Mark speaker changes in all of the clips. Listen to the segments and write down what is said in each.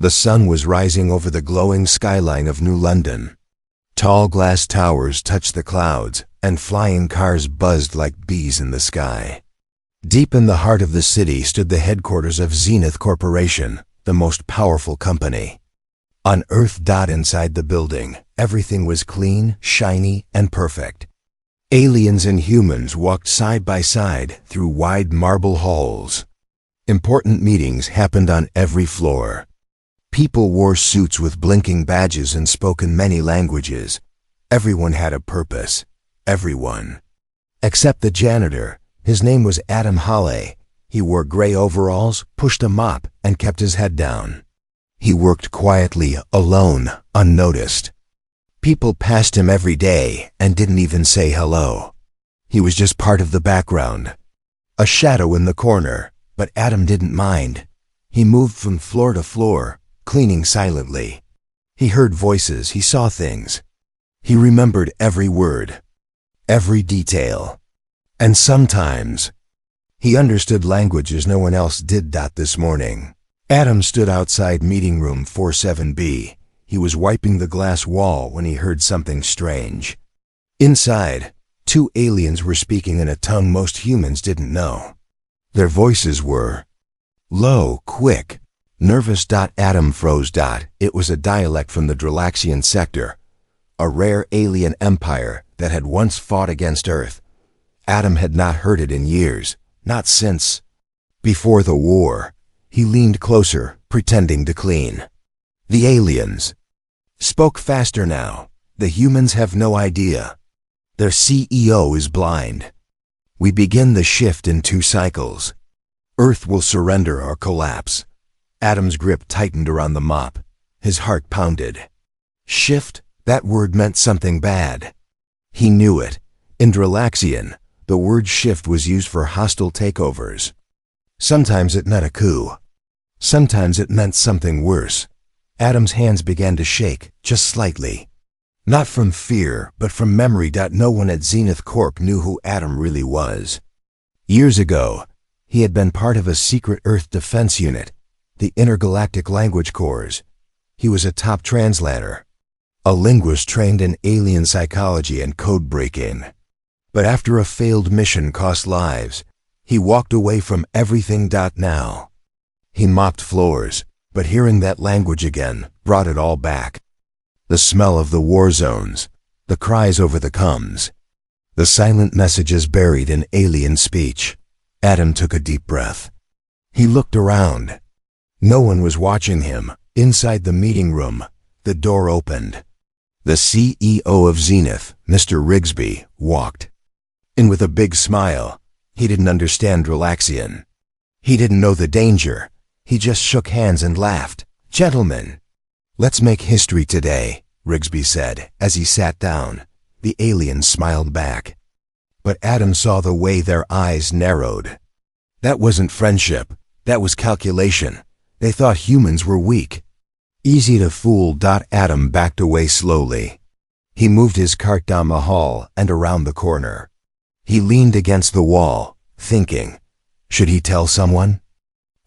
Speaker 1: The sun was rising over the glowing skyline of New London. Tall glass towers touched the clouds, and flying cars buzzed like bees in the sky. Deep in the heart of the city stood the headquarters of Zenith Corporation, the most powerful company. On Earth. Inside the building, everything was clean, shiny, and perfect. Aliens and humans walked side by side through wide marble halls. Important meetings happened on every floor. People wore suits with blinking badges and spoke in many languages. Everyone had a purpose. Everyone. Except the janitor. His name was Adam Hawley. He wore gray overalls, pushed a mop, and kept his head down. He worked quietly, alone, unnoticed. People passed him every day and didn't even say hello. He was just part of the background. A shadow in the corner, but Adam didn't mind. He moved from floor to floor, cleaning silently. He heard voices, he saw things. He remembered every word, every detail. And sometimes, he understood languages no one else did. This morning, Adam stood outside meeting room 47B. He was wiping the glass wall when he heard something strange. Inside, two aliens were speaking in a tongue most humans didn't know. Their voices were low, quick, nervous. Adam froze. It was a dialect from the Drillaxian sector, a rare alien empire that had once fought against Earth. Adam had not heard it in years, not since before the war. He leaned closer, pretending to clean. The aliens spoke faster now. The humans have no idea. Their CEO is blind. We begin the shift in 2 cycles. Earth will surrender or collapse. Adam's grip tightened around the mop. His heart pounded. Shift, that word meant something bad. He knew it. In Drillaxian, the word shift was used for hostile takeovers. Sometimes it meant a coup. Sometimes it meant something worse. Adam's hands began to shake, just slightly. Not from fear, but from memory. No one at Zenith Corp knew who Adam really was. Years ago, he had been part of a secret Earth defense unit, the Intergalactic Language Corps. He was a top translator, a linguist trained in alien psychology and code breaking. But after a failed mission cost lives, he walked away from everything. Now, he mopped floors, but hearing that language again brought it all back. The smell of the war zones, the cries over the coms, the silent messages buried in alien speech. Adam took a deep breath. He looked around. No one was watching him. Inside the meeting room, the door opened. The CEO of Zenith, Mr. Rigsby, walked in with a big smile. He didn't understand Drillaxian. He didn't know the danger. He just shook hands and laughed. "Gentlemen, let's make history today," Rigsby said as he sat down. The aliens smiled back. But Adam saw the way their eyes narrowed. That wasn't friendship. That was calculation. They thought humans were weak. Easy to fool. Adam backed away slowly. He moved his cart down the hall and around the corner. He leaned against the wall, thinking, should he tell someone?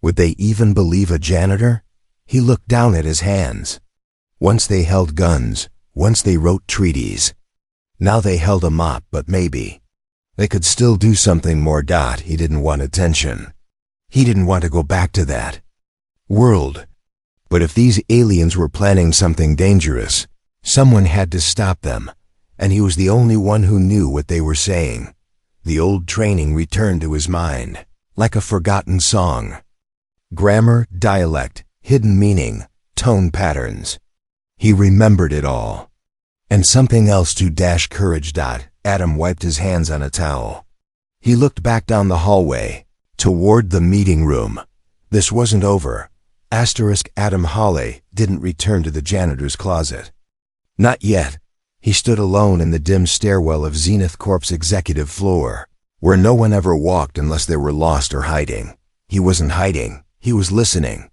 Speaker 1: Would they even believe a janitor? He looked down at his hands. Once they held guns, once they wrote treaties. Now they held a mop, but maybe they could still do something more. He didn't want attention. He didn't want to go back to that world. But if these aliens were planning something dangerous, someone had to stop them, and he was the only one who knew what they were saying. The old training returned to his mind, like a forgotten song. Grammar, dialect, hidden meaning, tone patterns. He remembered it all. And something else too. Courage. Adam wiped his hands on a towel. He looked back down the hallway, toward the meeting room. This wasn't over. Adam Hawley didn't return to the janitor's closet. Not yet. He stood alone in the dim stairwell of Zenith Corp's executive floor, where no one ever walked unless they were lost or hiding. He wasn't hiding. He was listening.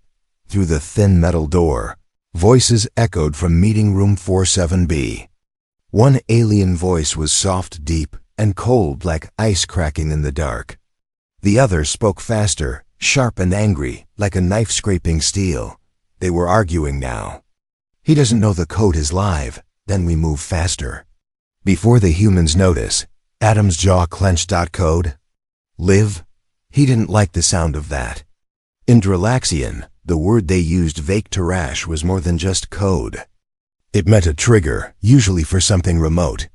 Speaker 1: Through the thin metal door, voices echoed from meeting room 47B. One alien voice was soft, deep, and cold like ice cracking in the dark. The other spoke faster, sharp and angry, like a knife scraping steel. They were arguing now. He doesn't know the code is live, then we move faster. Before the humans notice, Adam's jaw clenched. Code? Live? He didn't like the sound of that. In Dralaxian, the word they used, Vake-Tarash, was more than just code. It meant a trigger, usually for something remote.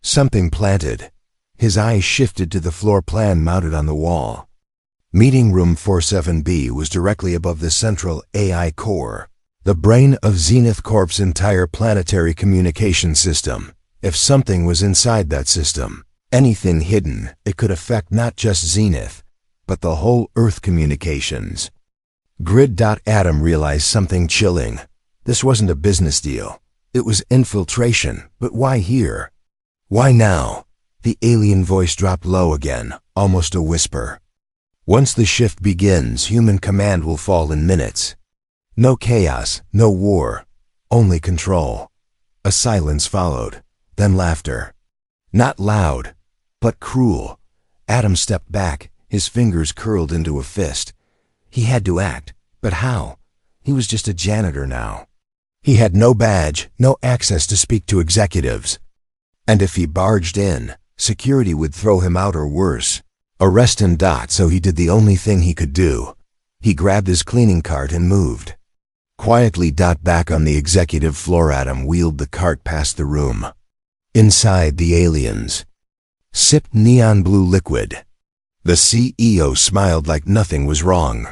Speaker 1: Something planted. His eyes shifted to the floor plan mounted on the wall. Meeting room 47B was directly above the central AI core, the brain of Zenith Corp's entire planetary communication system. If something was inside that system, anything hidden, it could affect not just Zenith, but the whole Earth communications. Grid. Adam realized something chilling. This wasn't a business deal. It was infiltration, but why here? Why now? The alien voice dropped low again, almost a whisper. Once the shift begins, human command will fall in minutes. No chaos, no war, only control. A silence followed, then laughter. Not loud, but cruel. Adam stepped back, his fingers curled into a fist. He had to act, but how? He was just a janitor now. He had no badge, no access to speak to executives. And if he barged in, security would throw him out or worse. Arrest him. So he did the only thing he could do. He grabbed his cleaning cart and moved. Quietly. Back on the executive floor, Adam wheeled the cart past the room. Inside, the aliens sipped neon blue liquid. The CEO smiled like nothing was wrong.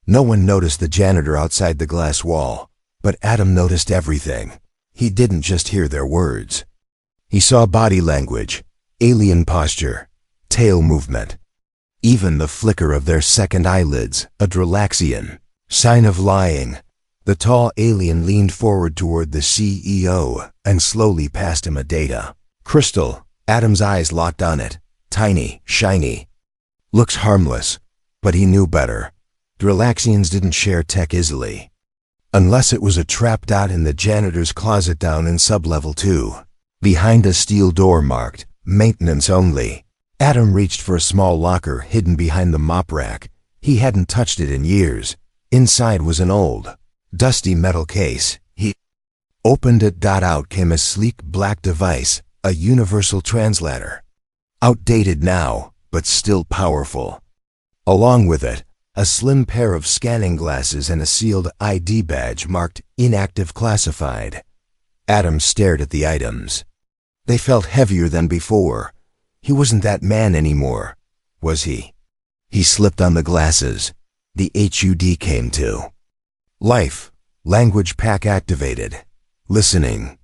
Speaker 1: No one noticed the janitor outside the glass wall, but Adam noticed everything. He didn't just hear their words. He saw body language, alien posture, tail movement. Even the flicker of their second eyelids, a Dralaxian sign of lying. The tall alien leaned forward toward the CEO and slowly passed him a data crystal. Adam's eyes locked on it. Tiny, shiny. Looks harmless, but he knew better. Dralaxians didn't share tech easily. Unless it was a trap. In the janitor's closet down in sublevel 2. Behind a steel door marked maintenance only. Adam reached for a small locker hidden behind the mop rack. He hadn't touched it in years. Inside was an old, dusty metal case. He opened it. Out came a sleek black device, a universal translator. Outdated now, but still powerful. Along with it, a slim pair of scanning glasses and a sealed ID badge marked inactive classified. Adam stared at the items. They felt heavier than before. He wasn't that man anymore, was he? He slipped on the glasses. The HUD came to life. Language pack activated. Listening.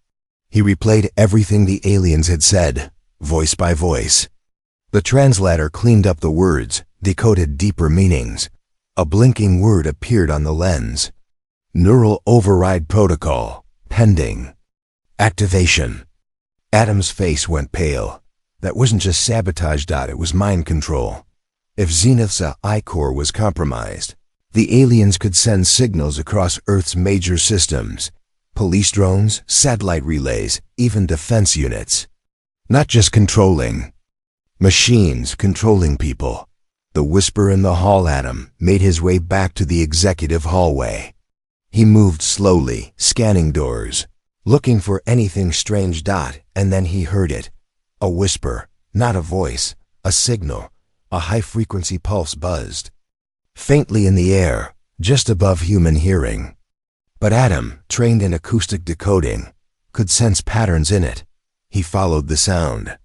Speaker 1: He replayed everything the aliens had said, voice by voice. The translator cleaned up the words, decoded deeper meanings. A blinking word appeared on the lens. Neural override protocol, pending. Activation. Adam's face went pale. That wasn't just sabotage. It was mind control. If Zenith's AI core was compromised, the aliens could send signals across Earth's major systems. Police drones, satellite relays, even defense units. Not just controlling. Machines controlling people. The whisper in the hall. Adam made his way back to the executive hallway. He moved slowly, scanning doors, looking for anything strange. And then he heard it. A whisper, not a voice, a signal. A high-frequency pulse buzzed. Faintly in the air, just above human hearing. But Adam, trained in acoustic decoding, could sense patterns in it. He followed the sound.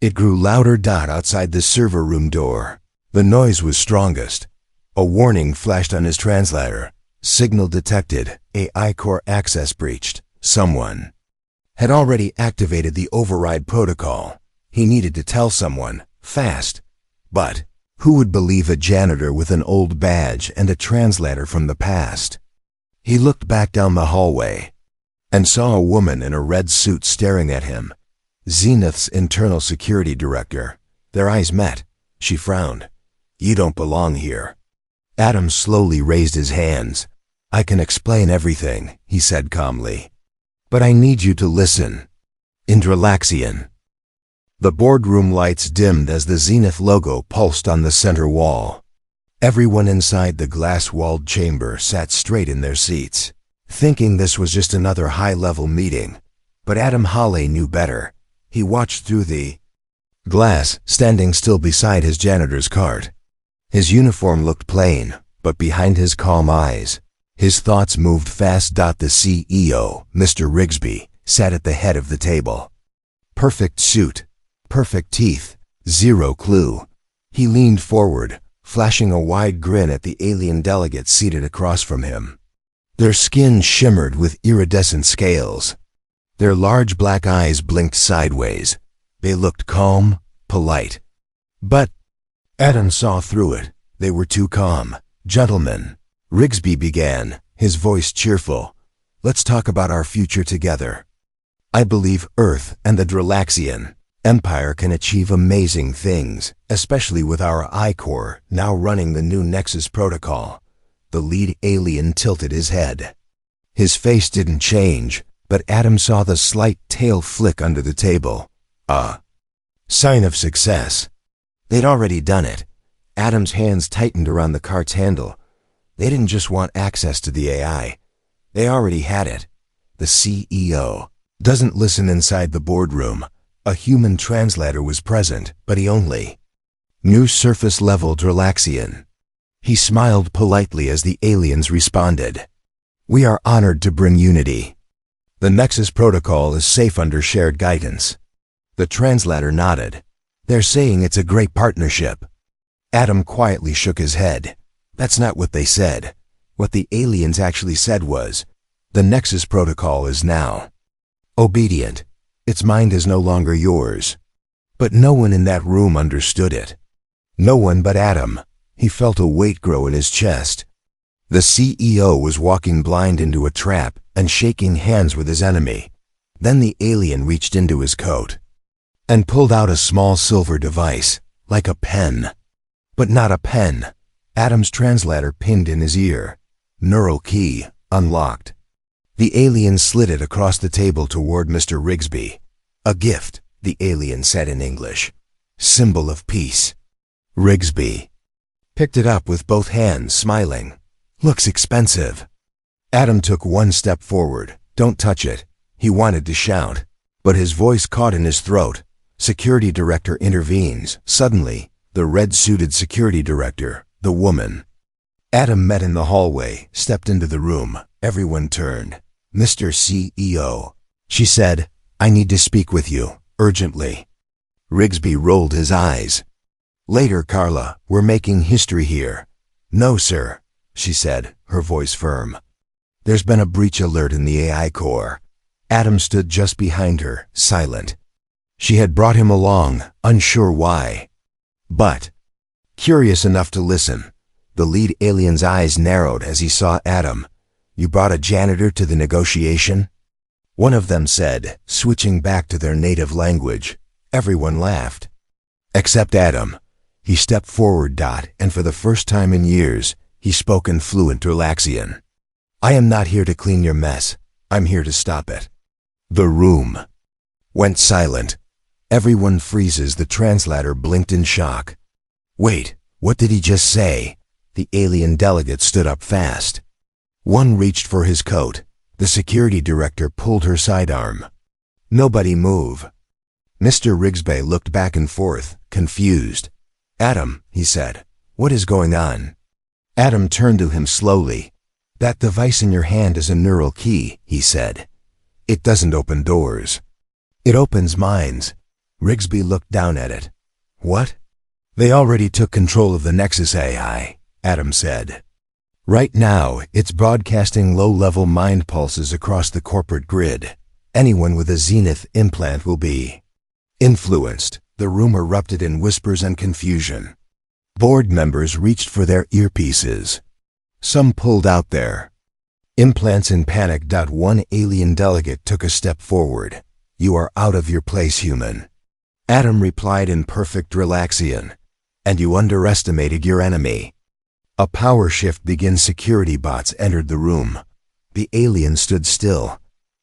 Speaker 1: It grew louder. Outside the server room door. The noise was strongest. A warning flashed on his translator. Signal detected. AI core access breached. Someone had already activated the override protocol. He needed to tell someone, fast. But who would believe a janitor with an old badge and a translator from the past? He looked back down the hallway and saw a woman in a red suit staring at him. Zenith's internal security director. Their eyes met. She frowned. "You don't belong here." Adam slowly raised his hands. "I can explain everything," he said calmly. "But I need you to listen." In Dralaxian. The boardroom lights dimmed as the Zenith logo pulsed on the center wall. Everyone inside the glass-walled chamber sat straight in their seats, thinking this was just another high-level meeting. But Adam Hawley knew better. He watched through the glass, standing still beside his janitor's cart. His uniform looked plain, but behind his calm eyes, his thoughts moved fast. The CEO, Mr. Rigsby, sat at the head of the table. Perfect suit, perfect teeth, zero clue. He leaned forward, flashing a wide grin at the alien delegates seated across from him. Their skin shimmered with iridescent scales. Their large black eyes blinked sideways. They looked calm, polite. But Adam saw through it. They were too calm. "Gentlemen," Rigsby began, his voice cheerful, "let's talk about our future together. I believe Earth and the Dralaxian Empire can achieve amazing things, especially with our I-Corps now running the new Nexus protocol." The lead alien tilted his head. His face didn't change, but Adam saw the slight tail flick under the table. A sign of success. They'd already done it. Adam's hands tightened around the cart's handle. They didn't just want access to the AI. They already had it. The CEO doesn't listen inside the boardroom. A human translator was present, but he only knew surface-level Dralaxian. He smiled politely as the aliens responded. "We are honored to bring unity. The Nexus protocol is safe under shared guidance." The translator nodded. "They're saying it's a great partnership." Adam quietly shook his head. "That's not what they said. What the aliens actually said was, the Nexus protocol is now obedient. Its mind is no longer yours." But no one in that room understood it. No one but Adam. He felt a weight grow in his chest. The CEO was walking blind into a trap and shaking hands with his enemy. Then the alien reached into his coat and pulled out a small silver device, like a pen. But not a pen. Adam's translator pinned in his ear. Neural key, unlocked. The alien slid it across the table toward Mr. Rigsby. "A gift," the alien said in English. "Symbol of peace." Rigsby picked it up with both hands, smiling. "Looks expensive." Adam took one step forward. "Don't touch it." He wanted to shout, but his voice caught in his throat. Security director intervenes. Suddenly, the red-suited security director, the woman Adam met in the hallway, stepped into the room. Everyone turned. "Mr. CEO," she said, "I need to speak with you, urgently." Rigsby rolled his eyes. "Later, Carla, we're making history here." "No, sir," she said, her voice firm. "There's been a breach alert in the AI core." Adam stood just behind her, silent. She had brought him along, unsure why, but curious enough to listen. The lead alien's eyes narrowed as he saw Adam. "You brought a janitor to the negotiation?" one of them said, switching back to their native language. Everyone laughed. Except Adam. He stepped forward, and for the first time in years, he spoke in fluent Dralaxian. "I am not here to clean your mess. I'm here to stop it." The room went silent. Everyone freezes. The translator blinked in shock. "Wait, what did he just say?" The alien delegate stood up fast. One reached for his coat. The security director pulled her sidearm. "Nobody move." Mr. Rigsby looked back and forth, confused. "Adam," he said, "what is going on?" Adam turned to him slowly. "That device in your hand is a neural key," he said. "It doesn't open doors. It opens minds." Rigsby looked down at it. "What?" "They already took control of the Nexus AI," Adam said. "Right now, it's broadcasting low-level mind pulses across the corporate grid. Anyone with a Zenith implant will be influenced." The room erupted in whispers and confusion. Board members reached for their earpieces. Some pulled out their implants in panic. One alien delegate took a step forward. "You are out of your place, human." Adam replied in perfect Dralaxian. "And you underestimated your enemy." A power shift begins. Security bots entered the room. The alien stood still.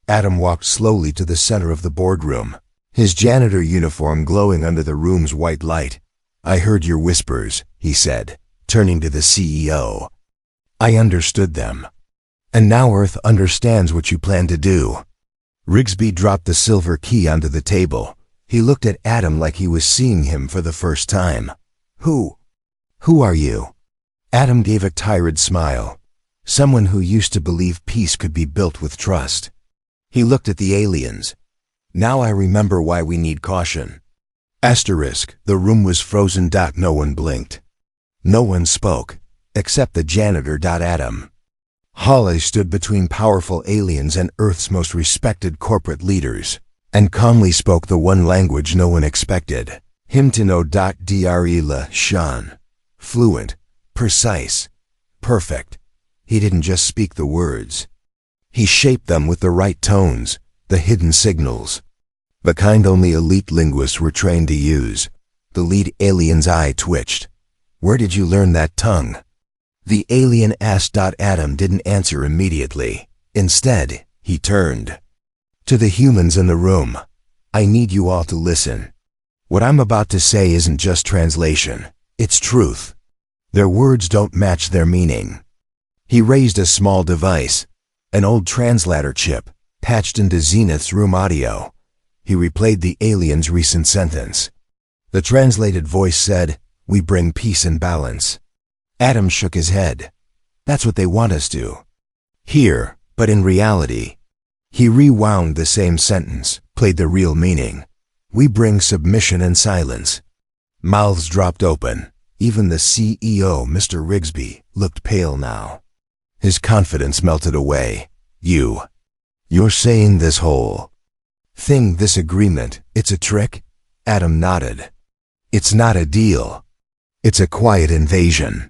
Speaker 1: Adam walked slowly to the center of the boardroom, his janitor uniform glowing under the room's white light. "I heard your whispers," he said. turning to the CEO. I understood them. And now Earth understands what you plan to do. Rigsby dropped the silver key onto the table. He looked at Adam like he was seeing him for the first time. Who are you? Adam gave a tired smile. Someone who used to believe peace could be built with trust. He looked at the aliens. Now I remember why we need caution. Asterisk, the room was frozen. No one blinked. No one spoke, except the janitor. Adam. Holly stood between powerful aliens and Earth's most respected corporate leaders, and calmly spoke the one language no one expected. Him to know. Drela Shan. Fluent, precise, perfect. He didn't just speak the words. He shaped them with the right tones, the hidden signals. The kind only elite linguists were trained to use. The lead alien's eye twitched. Where did you learn that tongue? The alien asked. Adam didn't answer immediately. Instead, he turned to the humans in the room. I need you all to listen. What I'm about to say isn't just translation. It's truth. Their words don't match their meaning. He raised a small device, an old translator chip, patched into Zenith's room audio. He replayed the alien's recent sentence. The translated voice said, "We bring peace and balance." Adam shook his head. That's what they want us to hear, but in reality. He rewound the same sentence, played the real meaning. We bring submission and silence. Mouths dropped open. Even the CEO, Mr. Rigsby, looked pale now. His confidence melted away. You're saying this whole thing, this agreement, it's a trick? Adam nodded. It's not a deal. It's a quiet invasion.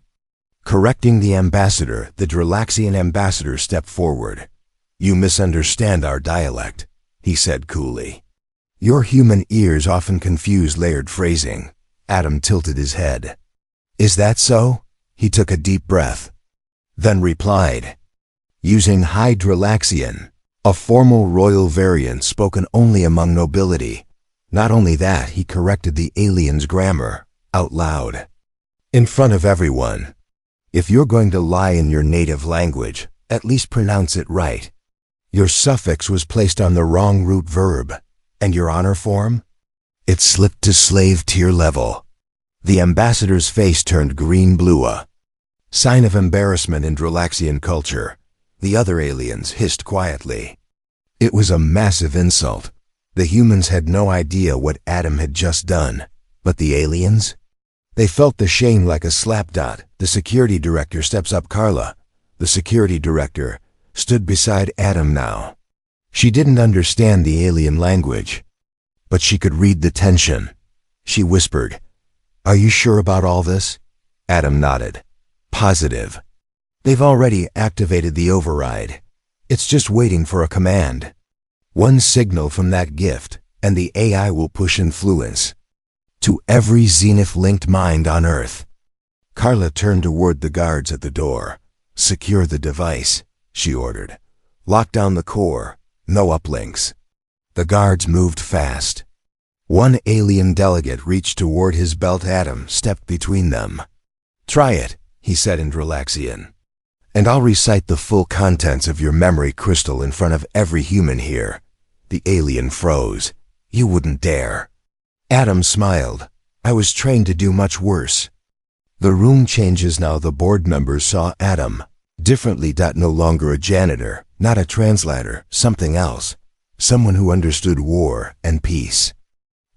Speaker 1: Correcting the ambassador, the Drelaxian ambassador stepped forward. You misunderstand our dialect, he said coolly. Your human ears often confuse layered phrasing. Adam tilted his head. Is that so? He took a deep breath. Then replied. Using High Drelaxian, a formal royal variant spoken only among nobility. Not only that, he corrected the alien's grammar, out loud. In front of everyone. If you're going to lie in your native language, at least pronounce it right. Your suffix was placed on the wrong root verb, and your honor form? It slipped to slave tier level. The ambassador's face turned green-blue. Sign of embarrassment in Drelaxian culture. The other aliens hissed quietly. It was a massive insult. The humans had no idea what Adam had just done, but the aliens? They felt the shame like a slap. The security director steps up. Carla, the security director, stood beside Adam now. She didn't understand the alien language, but she could read the tension. She whispered, Are you sure about all this? Adam nodded. Positive. They've already activated the override. It's just waiting for a command. One signal from that gift, and the AI will push influence to every Zenith-linked mind on Earth. Carla turned toward the guards at the door. Secure the device, she ordered. Lock down the core. No uplinks. The guards moved fast. One alien delegate reached toward his belt. Adam stepped between them. Try it, he said in Drelaxian. And I'll recite the full contents of your memory crystal in front of every human here. The alien froze. You wouldn't dare. Adam smiled. I was trained to do much worse. The room changes now. The board members saw Adam differently. No longer a janitor, not a translator, something else. Someone who understood war and peace.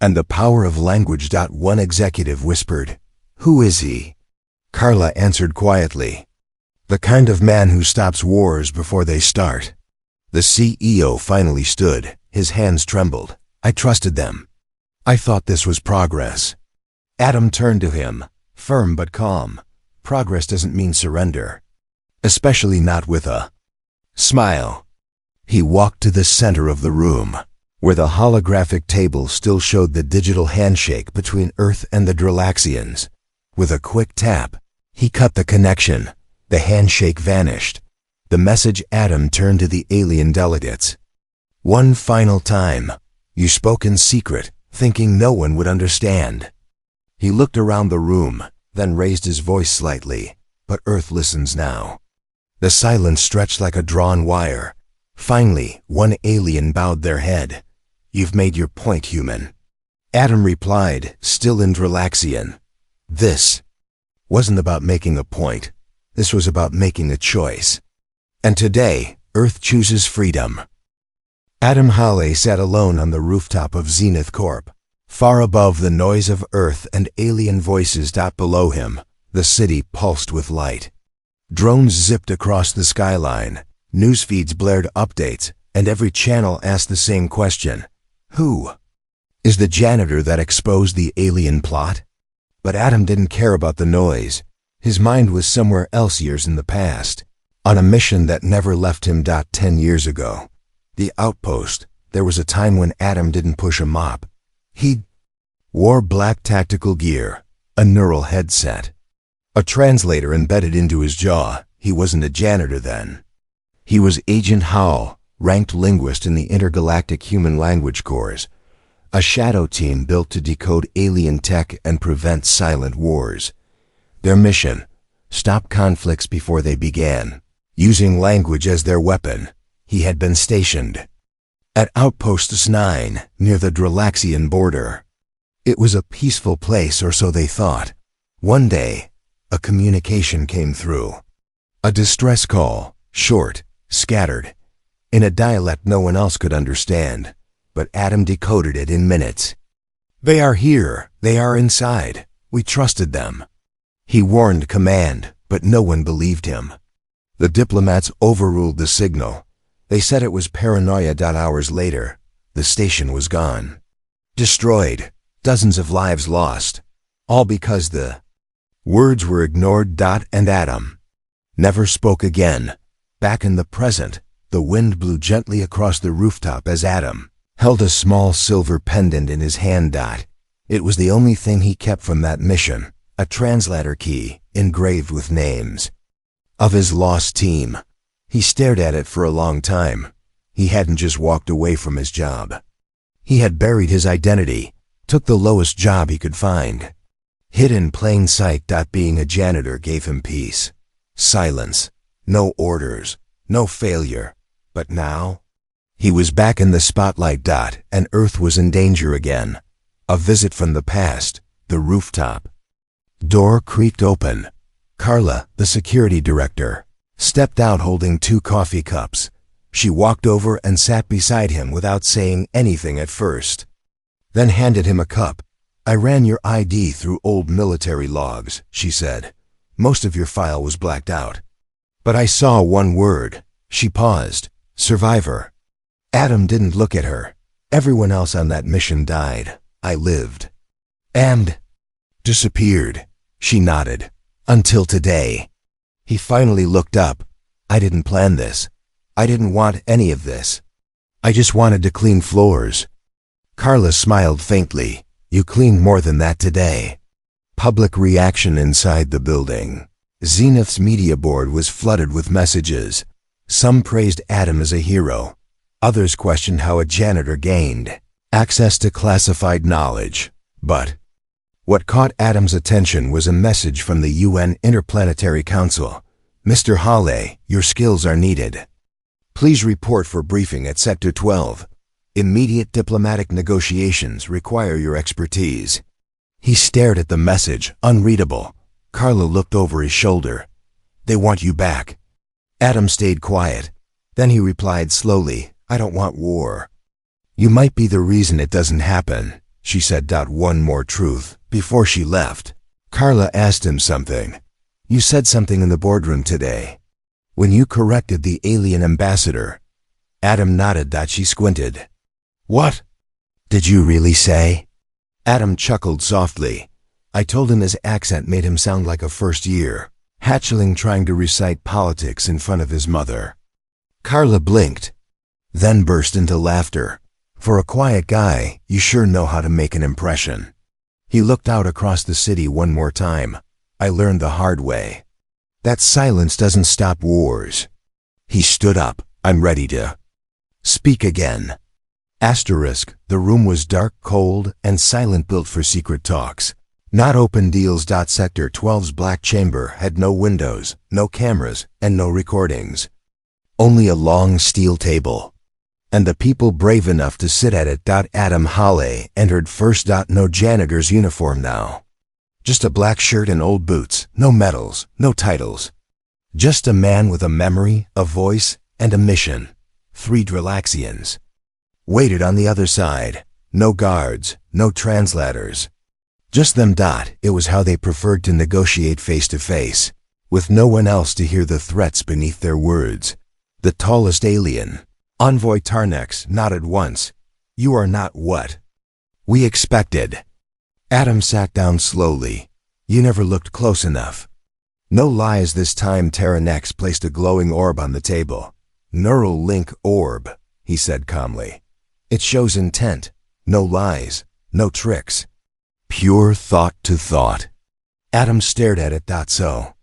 Speaker 1: And the power of language. One executive whispered, Who is he? Carla answered quietly. The kind of man who stops wars before they start. The CEO finally stood. His hands trembled. I trusted them. I thought this was progress. Adam turned to him, firm but calm. Progress doesn't mean surrender. Especially not with a smile. He walked to the center of the room, where the holographic table still showed the digital handshake between Earth and the Drelaxians. With a quick tap, he cut the connection. The handshake vanished. The message. Adam turned to the alien delegates. One final time. You spoke in secret, thinking no one would understand. He looked around the room. then raised his voice slightly. But Earth listens now. The silence stretched like a drawn wire. Finally, one alien bowed their head. You've made your point, human. Adam replied, still in Dralaxian. This wasn't about making a point. This was about making a choice. And today, Earth chooses freedom. Adam Hale sat alone on the rooftop of Zenith Corp. Far above the noise of Earth and alien voices. Below him, the city pulsed with light. Drones zipped across the skyline. News feeds blared updates, and every channel asked the same question. Who is the janitor that exposed the alien plot? But Adam didn't care about the noise. His mind was somewhere else, years in the past, on a mission that never left him. 10 years ago. The outpost. There was a time when Adam didn't push a mop. He wore black tactical gear, a neural headset, a translator embedded into his jaw. He wasn't a janitor then. He was Agent Howell, ranked linguist in the Intergalactic Human Language Corps, a shadow team built to decode alien tech and prevent silent wars. Their mission: stop conflicts before they began. Using language as their weapon, he had been stationed at Outpost 9, near the Dralaxian border. It was a peaceful place, or so they thought. One day, a communication came through. A distress call, short, scattered, in a dialect no one else could understand, but Adam decoded it in minutes. They are here, they are inside, we trusted them. He warned command, but no one believed him. The diplomats overruled the signal. They said it was paranoia. Hours later, the station was gone. Destroyed, dozens of lives lost, all because the words were ignored. And Adam never spoke again. Back in the present, the wind blew gently across the rooftop as Adam held a small silver pendant in his hand. It was the only thing he kept from that mission, a translator key engraved with names of his lost team. He stared at it for a long time. He hadn't just walked away from his job. He had buried his identity, took the lowest job he could find. Hid in plain sight. Being a janitor gave him peace. Silence. No orders. No failure. But now, he was back in the spotlight. And Earth was in danger again. A visit from the past. The rooftop door creaked open. Carla, the security director, stepped out holding 2 coffee cups. She walked over and sat beside him without saying anything at first, then handed him a cup. I ran your ID through old military logs, she said. Most of your file was blacked out. But I saw one word. She paused. Survivor. Adam didn't look at her. Everyone else on that mission died. I lived. And disappeared. She nodded. Until today. He finally looked up. I didn't plan this. I didn't want any of this. I just wanted to clean floors. Carla smiled faintly. You cleaned more than that today. Public reaction inside the building. Zenith's media board was flooded with messages. Some praised Adam as a hero. Others questioned how a janitor gained access to classified knowledge. But what caught Adam's attention was a message from the UN Interplanetary Council. Mr. Hale, your skills are needed. Please report for briefing at Sector 12. Immediate diplomatic negotiations require your expertise. He stared at the message, unreadable. Carla looked over his shoulder. They want you back. Adam stayed quiet. Then he replied slowly, I don't want war. You might be the reason it doesn't happen, she said. One more truth. Before she left, Carla asked him something. You said something in the boardroom today, when you corrected the alien ambassador. Adam nodded. She squinted. What did you really say? Adam chuckled softly. I told him his accent made him sound like a first-year hatchling trying to recite politics in front of his mother. Carla blinked, then burst into laughter. For a quiet guy, you sure know how to make an impression. He looked out across the city one more time. I learned the hard way that silence doesn't stop wars. He stood up. I'm ready to speak again. Asterisk, the room was dark, cold, and silent, built for secret talks. Not open deals. Sector 12's black chamber had no windows, no cameras, and no recordings. Only a long steel table. And the people brave enough to sit at it. Adam Hale entered first. No janitor's uniform now. Just a black shirt and old boots, no medals, no titles. Just a man with a memory, a voice, and a mission. 3 Drillaxians. Waited on the other side. No guards, no translators. Just them. It was how they preferred to negotiate face to face, with no one else to hear the threats beneath their words. The tallest alien, Envoy Tarnex, nodded once. You are not what we expected. Adam sat down slowly. You never looked close enough. No lies this time. Tarnex placed a glowing orb on the table. Neural link orb, he said calmly. It shows intent. No lies, no tricks. Pure thought to thought. Adam stared at it. So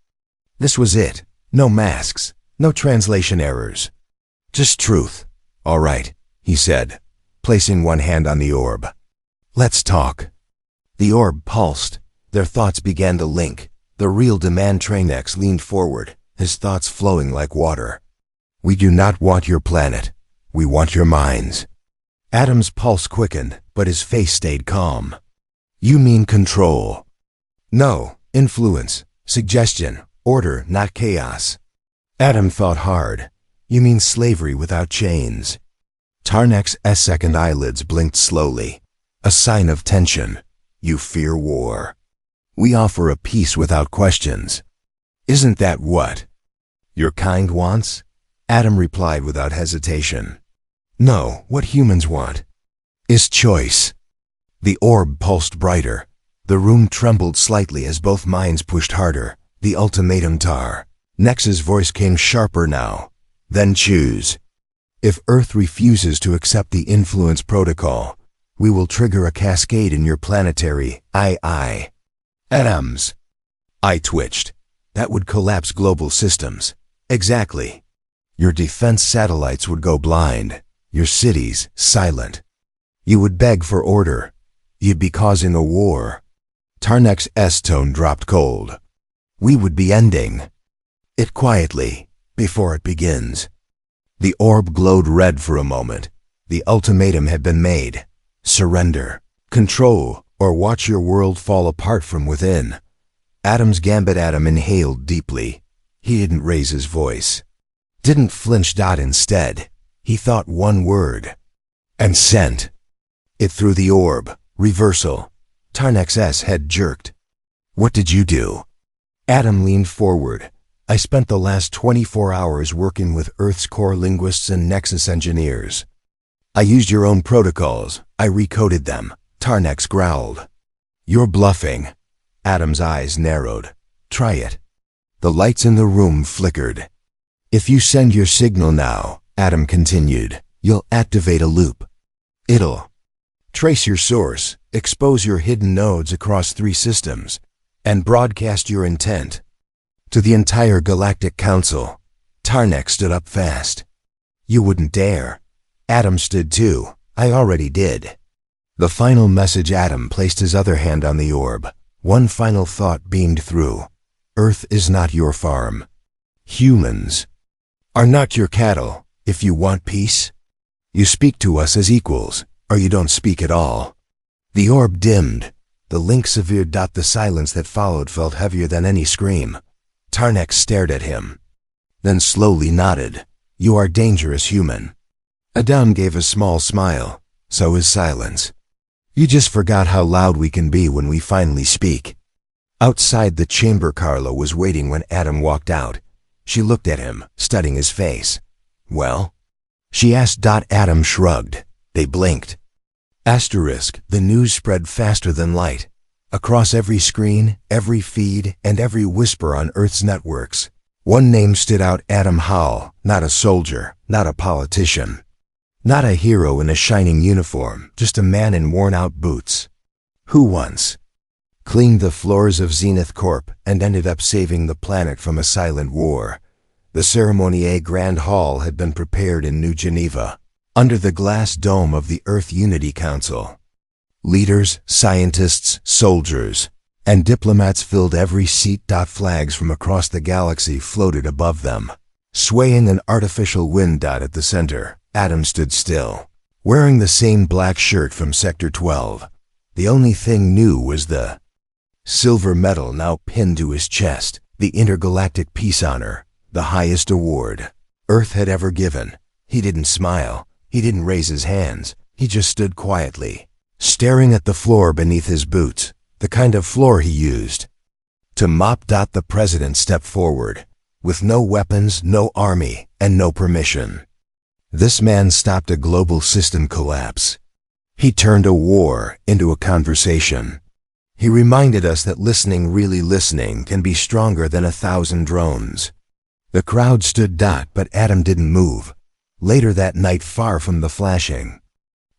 Speaker 1: this was it. No masks, no translation errors. Just truth. All right, he said, placing one hand on the orb. Let's talk. The orb pulsed. Their thoughts began to link. The real demand. Tarnex leaned forward, his thoughts flowing like water. We do not want your planet. We want your minds. Adam's pulse quickened, but his face stayed calm. You mean control? No, influence, suggestion, order, not chaos. Adam thought hard. You mean slavery without chains? Tarnex's second eyelids blinked slowly, a sign of tension. You fear war. We offer a peace without questions. Isn't that what your kind wants? Adam replied without hesitation. No, what humans want is choice. The orb pulsed brighter. The room trembled slightly as both minds pushed harder. The ultimatum. Nex's voice came sharper now. Then choose. If Earth refuses to accept the influence protocol, we will trigger a cascade in your planetary atoms. I twitched. That would collapse global systems. Exactly. Your defense satellites would go blind. Your cities silent. You would beg for order. You'd be causing a war. Tarnex's tone dropped cold. We would be ending it quietly, before it begins. The orb glowed red for a moment. The ultimatum had been made. Surrender, control, or watch your world fall apart from within. Adam's gambit. Adam inhaled deeply. He didn't raise his voice. Didn't flinch. Instead, he thought one word. And sent it through the orb. Reversal. Tarnex's head jerked. What did you do? Adam leaned forward. I spent the last 24 hours working with Earth's core linguists and Nexus engineers. I used your own protocols. I recoded them. Tarnex growled. You're bluffing. Adam's eyes narrowed. Try it. The lights in the room flickered. If you send your signal now, Adam continued, you'll activate a loop. It'll trace your source, expose your hidden nodes across 3 systems, and broadcast your intent to the entire Galactic Council. Tarnex stood up fast. You wouldn't dare. Adam stood too. I already did. The final message. Adam placed his other hand on the orb. One final thought beamed through. Earth is not your farm. Humans are not your cattle. If you want peace, you speak to us as equals, or you don't speak at all. The orb dimmed. The link severed. The silence that followed felt heavier than any scream. Tarnex stared at him, then slowly nodded. You are dangerous, human. Adam gave a small smile. So is silence. You just forgot how loud we can be when we finally speak. Outside the chamber, Carla was waiting when Adam walked out. She looked at him, studying his face. Well? She asked. Adam shrugged. They blinked. Asterisk. The news spread faster than light. Across every screen, every feed, and every whisper on Earth's networks. One name stood out. Adam Hall. Not a soldier, not a politician. Not a hero in a shining uniform, just a man in worn-out boots. Who once cleaned the floors of Zenith Corp and ended up saving the planet from a silent war. The Ceremonier Grand Hall had been prepared in New Geneva, under the glass dome of the Earth Unity Council. Leaders, scientists, soldiers, and diplomats filled every seat. Flags from across the galaxy floated above them, swaying an artificial wind. At the center, Adam stood still, wearing the same black shirt from Sector 12. The only thing new was the silver medal now pinned to his chest, the intergalactic peace honor, the highest award Earth had ever given. He didn't smile. He didn't raise his hands. He just stood quietly, staring at the floor beneath his boots, the kind of floor he used to mop. The president stepped forward, with no weapons, no army, and no permission. This man stopped a global system collapse. He turned a war into a conversation. He reminded us that listening, really listening, can be stronger than 1,000 drones. The crowd stood. But Adam didn't move. Later that night, far from the flashing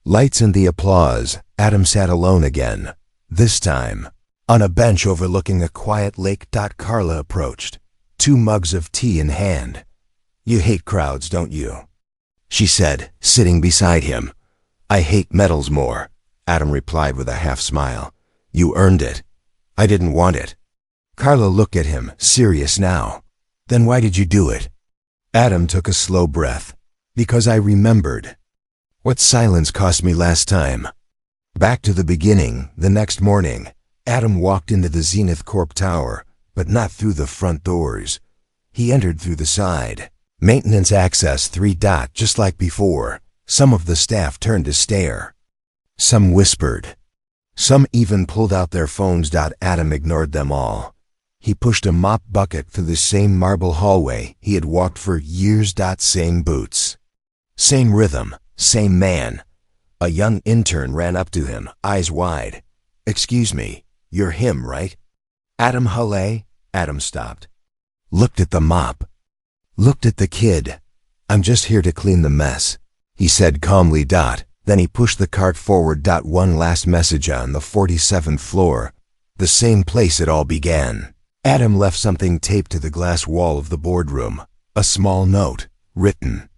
Speaker 1: lights and the applause, Adam sat alone again, this time on a bench overlooking a quiet lake. Carla approached, 2 mugs of tea in hand. "You hate crowds, don't you?" she said, sitting beside him. "I hate medals more," Adam replied with a half smile. "You earned it. I didn't want it." Carla looked at him, serious now. "Then why did you do it?" Adam took a slow breath. "Because I remembered what silence cost me last time." Back to the beginning, the next morning, Adam walked into the Zenith Corp tower, but not through the front doors. He entered through the side. Maintenance access 3. Just like before, some of the staff turned to stare. Some whispered. Some even pulled out their phones. Adam ignored them all. He pushed a mop bucket through the same marble hallway he had walked for years. Same boots. Same rhythm. Same man. A young intern ran up to him, eyes wide. "Excuse me, you're him, right?" "Adam Hulle?" Adam stopped. Looked at the mop. Looked at the kid. "I'm just here to clean the mess," he said calmly. Then he pushed the cart forward. One last message on the 47th floor, the same place it all began. Adam left something taped to the glass wall of the boardroom, a small note, written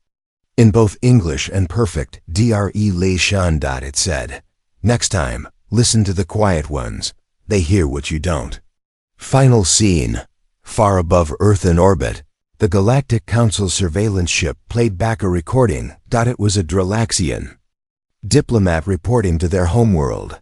Speaker 1: in both English and perfect Dre Les Shan. It said, "Next time, listen to the quiet ones. They hear what you don't." Final scene. Far above Earth in orbit, the Galactic Council surveillance ship played back a recording. It was a Dralaxian diplomat reporting to their homeworld.